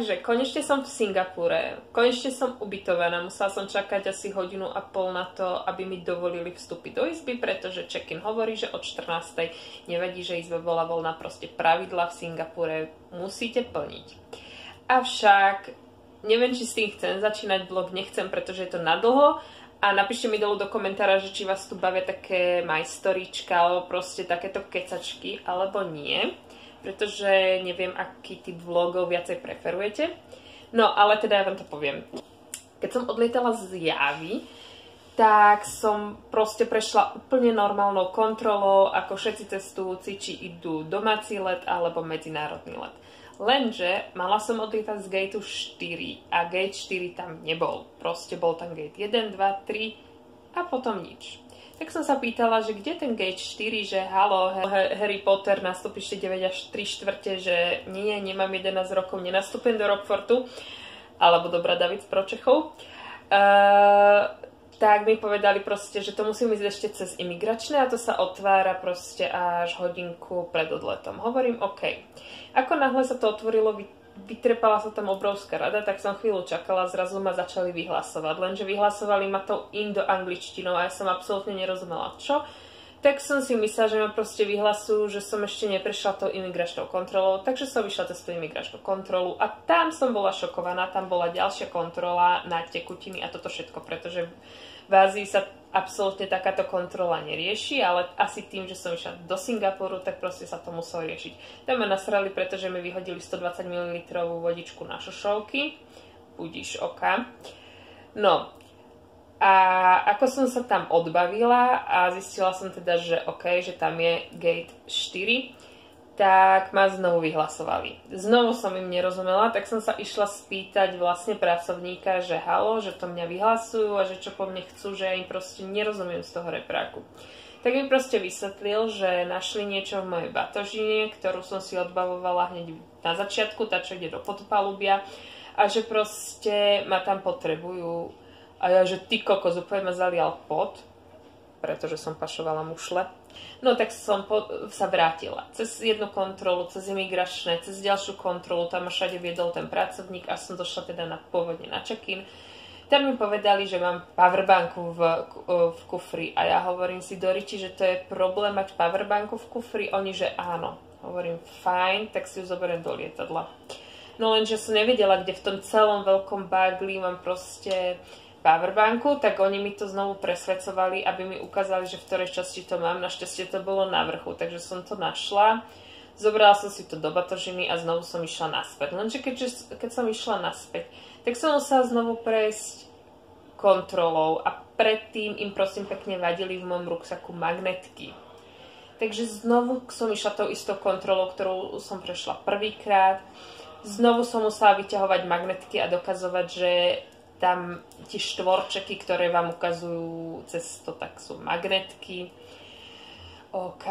že konečne som v Singapúre, konečne som ubytovaná, musela som čakať asi 1,5 hodiny na to, aby mi dovolili vstúpiť do izby, pretože check-in hovorí, že od 14. nevadí, že izba bola voľná, proste pravidla v Singapúre musíte plniť. Avšak neviem, či s tým chcem začínať vlog, nechcem, pretože je to nadlho a napíšte mi dolu do komentára, že či vás tu bavia také my storyčka alebo proste takéto kecačky, alebo nie. Pretože neviem, aký typ vlogov viacej preferujete. No, ale teda ja vám to poviem. Keď som odlietala z Javy, tak som proste prešla úplne normálnou kontrolou, ako všetci cestujúci, či idú domáci let alebo medzinárodný let. Lenže mala som odlietať z gateu 4 a gate 4 tam nebol. Proste bol tam gate 1, 2, 3 a potom nič. Tak som sa pýtala, že kde ten gate 4, že halo, Harry Potter nastúpi ešte 9 až 3/4, že nie, nemám 11 rokov, nenastúpim do Rockfortu, alebo do Bradavic pro Čechov. Tak mi povedali proste, že to musím ísť ešte cez imigračné a to sa otvára proste až hodinku pred odletom. Hovorím, OK. Ako náhle sa to otvorilo, vytrepala sa tam obrovská rada, tak som chvíľu čakala, zrazu ma začali vyhlasovať, lenže vyhlasovali ma tou indoangličtinou a ja som absolútne nerozumela čo, tak som si myslela, že ma proste vyhlasujú, že som ešte neprešla tou imigračnou kontrolou, takže som vyšla cez tú imigračnú kontrolu a tam som bola šokovaná, tam bola ďalšia kontrola na tekutiny a toto všetko, pretože v Ázii sa absolútne takáto kontrola nerieši, ale asi tým, že som išla do Singapuru, tak proste sa to muselo riešiť. Tam ma nasrali, pretože mi vyhodili 120 ml vodičku na šošovky. Budíš oka. No. A ako som sa tam odbavila a zistila som teda, že OK, že tam je gate 4, tak ma znovu vyhlasovali. Znovu som im nerozumela, tak som sa išla spýtať vlastne pracovníka, že halo, že to mňa vyhlasujú a že čo po mne chcú, že ja im proste nerozumiem z toho repráku. Tak mi proste vysvetlil, že našli niečo v mojej batožine, ktorú som si odbavovala hneď na začiatku, tá čo ide do podpalubia a že proste ma tam potrebujú. A ja, že ty kokos, úplne ma zalial pot, pretože som pašovala mušle. No tak som sa vrátila cez jednu kontrolu, cez imigračné, cez ďalšiu kontrolu, tam ma všade viedol ten pracovník a som došla teda pôvodne na check-in. Tam mi povedali, že mám powerbanku v kufri a ja hovorím si do Riči, že to je problém mať powerbanku v kufri, oni, že áno. Hovorím, fajn, tak si ju zoberiem do lietadla. No lenže som nevedela, kde v tom celom veľkom bagli mám proste powerbanku, tak oni mi to znovu presvedcovali, aby mi ukázali, že v ktorej časti to mám. Našťastie to bolo na vrchu, takže som to našla. Zobrala som si to do batožiny a znovu som išla naspäť. Lenže keď som išla naspäť, tak som musela znovu prejsť kontrolou a predtým im prosím pekne vadili v mojom ruksaku magnetky. Takže znovu som išla tou istou kontrolou, ktorú som prešla prvýkrát. Znovu som musela vyťahovať magnetky a dokazovať, že tam tie štvorčeky, ktoré vám ukazujú cez to, tak sú magnetky. OK.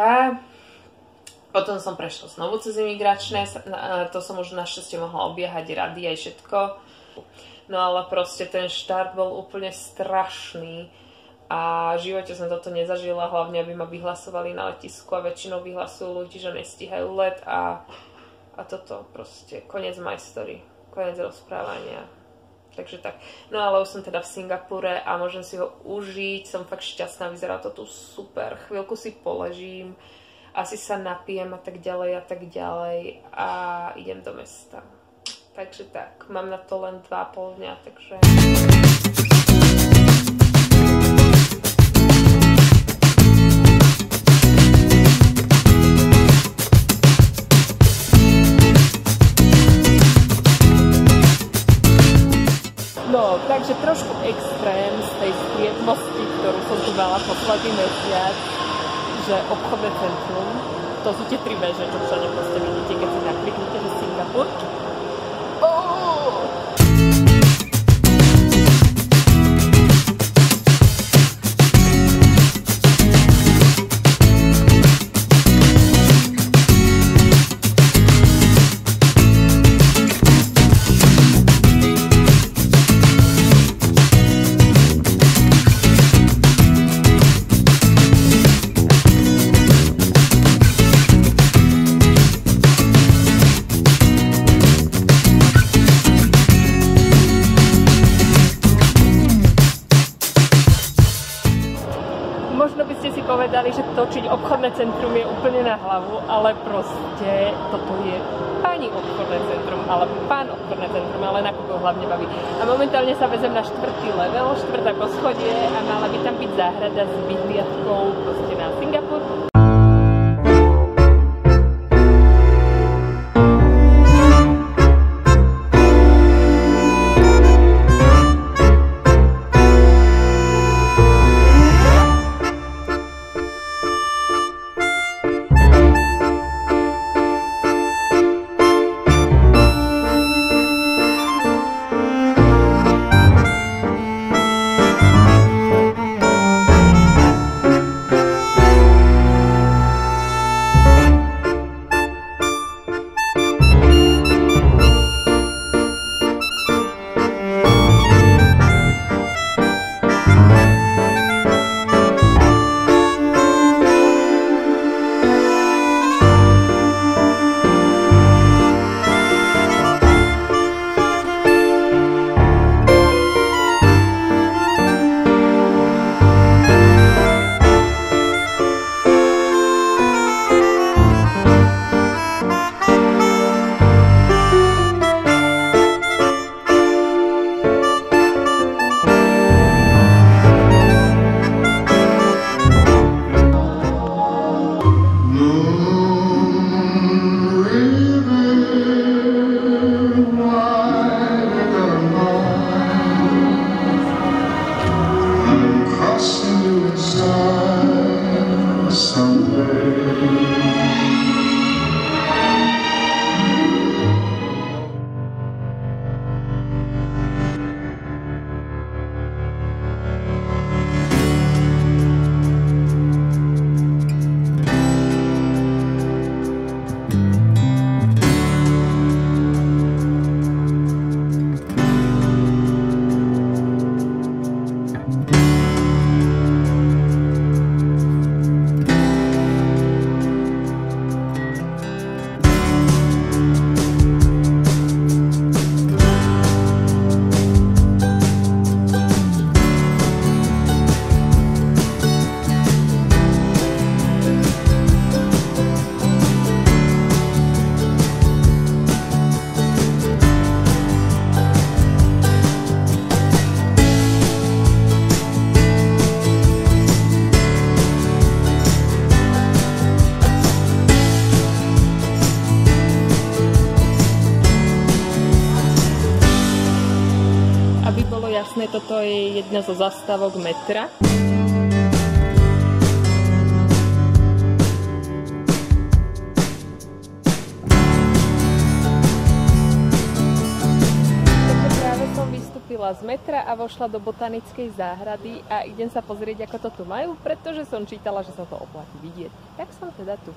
Potom som prešla znovu cez imigračné, to som už našťastie mohla obiehať rady aj všetko. No ale proste ten štart bol úplne strašný a v živote som toto nezažila, hlavne aby ma vyhlasovali na letisku a väčšinou vyhlasujú ľudí, že nestíhajú let a toto proste koniec my story, koniec rozprávania. Takže tak. No ale už som teda v Singapúre a môžem si ho užiť. Som fakt šťastná, vyzerá to tu super. Chvíľku si poležím, asi sa napijem a tak ďalej a idem do mesta. Takže tak, mám na to len 2,5 dňa, takže... No, takže trošku extrém z tej striedmosti, ktorú som tu mala posledný mesiac, že obchodné centrum, to sú tie 3 veže, čo všade proste vidíte, keď si nakliknete, že Singapur. obchodné centrum je úplne na hlavu, ale proste toto je pani obchodné centrum, ale pán obchodné centrum, ale nakupov hlavne baví. A momentálne sa vezem na 4. level, 4. poschodie a mala by tam byť záhrada s vyhliadkou proste na Singapur. Jasné, toto je jedna zo zastávok metra. Takže práve som vystúpila z metra a vošla do botanickej záhrady a idem sa pozrieť, ako to tu majú, pretože som čítala, že sa to oplatí vidieť. Tak som teda tu.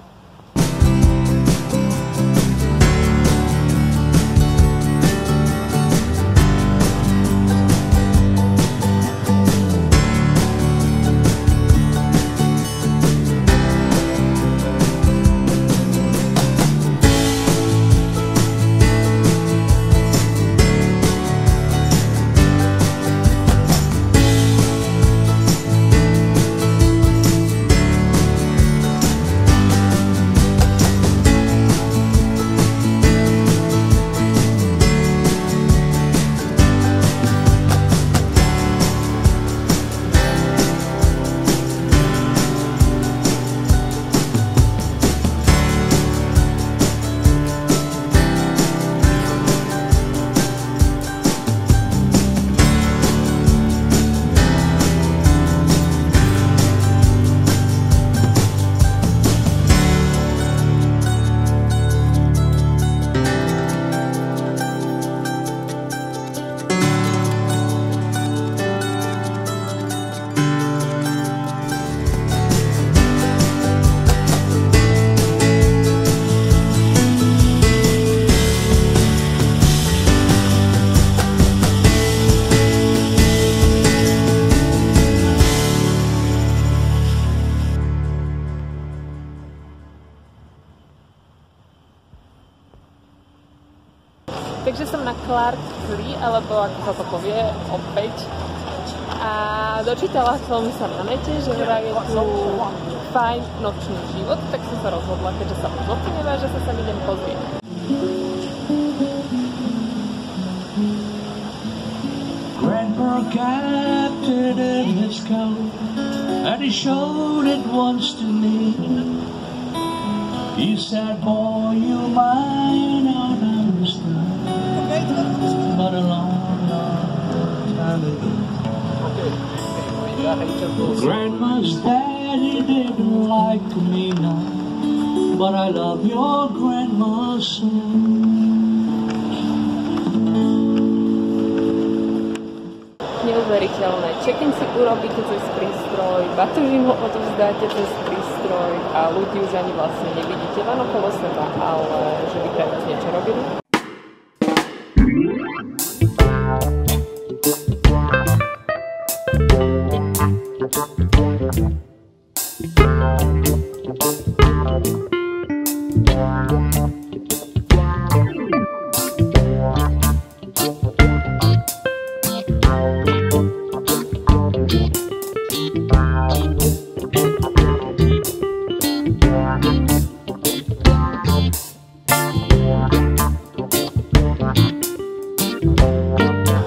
Takže som na Clark Street, alebo ako sa to povie, opäť. A dočítala som sa na nete, že vraj je tu fajn nočný život, tak som sa rozhodla, keďže sa v noci neváža, sa sem idem pozrieť. Grandpa captured his coat and he showed it once to me. He said, boy, you might not understand, but a long, long time ago, Grandma's daddy didn't like me now, but I love your grandma so. Neuveriteľné. Check-in si urobíte cez prístroj, batožím ho odovzdáte cez prístroj a ľudí už ani vlastne nevidíte len okolo seba, ale že by pre vás niečo robili.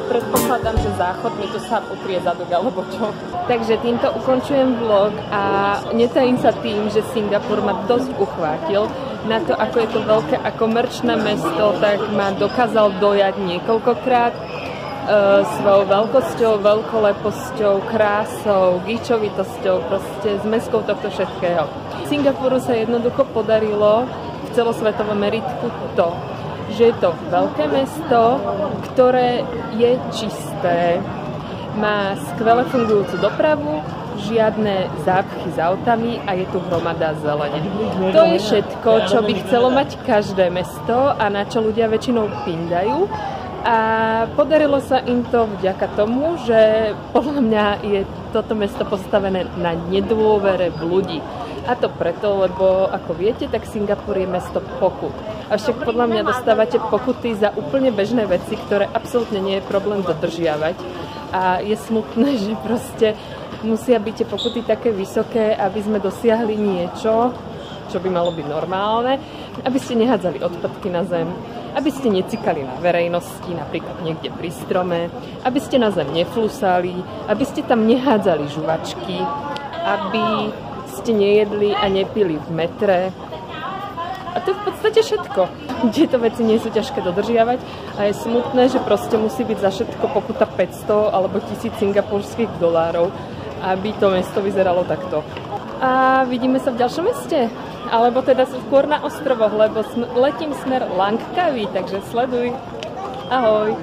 Predpokladám, že záchod mi tu sám utrie zadok alebo čo. Takže týmto ukončujem vlog a netajím sa tým, že Singapur ma dosť uchvátil. Na to, ako je to veľké a komerčné mesto, tak ma dokázal dojať niekoľkokrát svojou veľkosťou, veľkoleposťou, krásou, gíčovitosťou, proste zmeskou tohto všetkého. Singapuru sa jednoducho podarilo v celosvetovom meritku to, že je to veľké mesto, ktoré je čisté, má skvele fungujúcu dopravu, žiadne zápchy s autami a je tu hromada zelene. To je všetko, čo by chcelo mať každé mesto a na čo ľudia väčšinou pindajú. A podarilo sa im to vďaka tomu, že podľa mňa je toto mesto postavené na nedôvere v ľudí. A to preto, lebo ako viete, tak Singapur je mesto pokut. Avšak podľa mňa dostávate pokuty za úplne bežné veci, ktoré absolútne nie je problém dodržiavať. A je smutné, že proste musia byť tie pokuty také vysoké, aby sme dosiahli niečo, čo by malo byť normálne, aby ste nehádzali odpadky na zem, aby ste necikali na verejnosti, napríklad niekde pri strome, aby ste na zem neflusali, aby ste tam nehádzali žuvačky, aby ste nejedli a nepili v metre. A to je v podstate všetko. Tieto veci nie sú ťažké dodržiavať a je smutné, že proste musí byť za všetko pokuta 500 alebo 1000 singapurských dolárov, aby to mesto vyzeralo takto. A vidíme sa v ďalšom meste. Alebo teda skôr na ostrovoch, lebo letím smer Langkawi, takže sleduj. Ahoj.